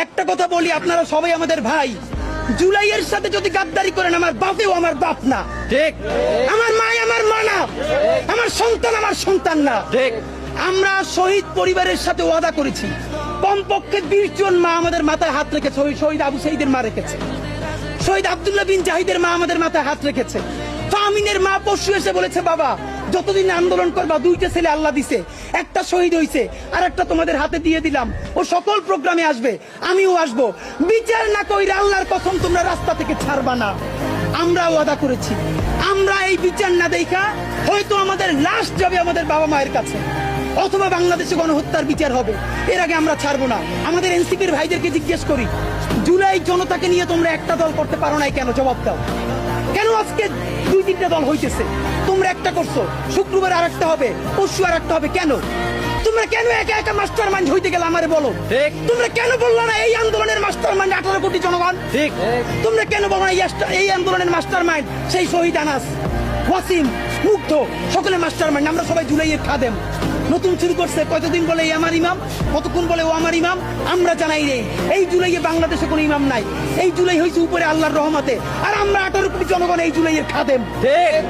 একটা কথা বলি, আপনারা সবাই আমাদের ভাই। জুলাইয়ের সাথে যদি গাদ্দারি করেন, আমার বাপেও আমার বাপ না, ঠিক। আমার মা আমার মা না, আমার সন্তান আমার সন্তান না, ঠিক। আমরা শহীদ পরিবারের সাথে ওয়াদা করেছি, কমপক্ষে 20 জন মা আমাদের মাথায় হাত রেখেছে। শহীদ আবু সাঈদের মা রেখেছে, শহীদ আব্দুল্লাহ বিন জাহিদের মা আমাদের মাথায় হাত রেখেছে। ফামিনের মা পরশু এসে বলেছে, বাবা যতদিন আন্দোলন করবা, 2টা ছেলে আল্লাহ দিছে, একটা শহীদ হইছে আর একটা তোমাদের হাতে দিয়ে দিলাম, ও সকল প্রোগ্রামে আসবে, আমিও আসবো। বিচার না কইরা আল্লাহর কসম তোমরা রাস্তা থেকে ছাড়বা না। আমরা ওয়াদা করেছি, আমরা এই বিচার না দেখা হয়তো আমাদের লাশ যাবে আমাদের বাবা মায়ের কাছে, অথবা বাংলাদেশে গণহত্যার বিচার হবে, এর আগে আমরা ছাড়বো না। আমাদের এনসিপির ভাইদেরকে জিজ্ঞেস করি, জুলাই জনতাকে নিয়ে তোমরা একটা দল করতে পারো নাই কেন? জবাব দাও। কেন আজকে 2-3টা দল হইতেছে? তোমরা একটা করছো, শুক্রবার আর একটা হবে, পরশু আর একটা হবে, কেন? তোমরা কেন একা একা মাস্টার মাইন্ড হইতে গেলে আমারে বলো। ঠিক। তোমরা কেন বললো না এই আন্দোলনের মাস্টার মাইন্ড 18 কোটি জনগণ? ঠিক। তোমরা কেন বলো না এই আন্দোলনের মাস্টার মাইন্ড সেই শহীদ আনাস, ওয়াসিম, মুগ্ধ, সকলে মাস্টার মাইন্ড, আমরা সবাই জুলাইয়ের খাদেম। নতুন শুরু করছে, কতদিন বলে এই আমার ইমাম, কতক্ষণ বলে ও আমার ইমাম, আমরা জানাই নেই। এই জুলাইয়ে বাংলাদেশে কোনো ইমাম নাই, এই জুলাই হয়েছে উপরে আল্লাহর রহমতে, আর আমরা 18 কোটি জনগণ এই জুলাইয়ের খাদেম। ঠিক।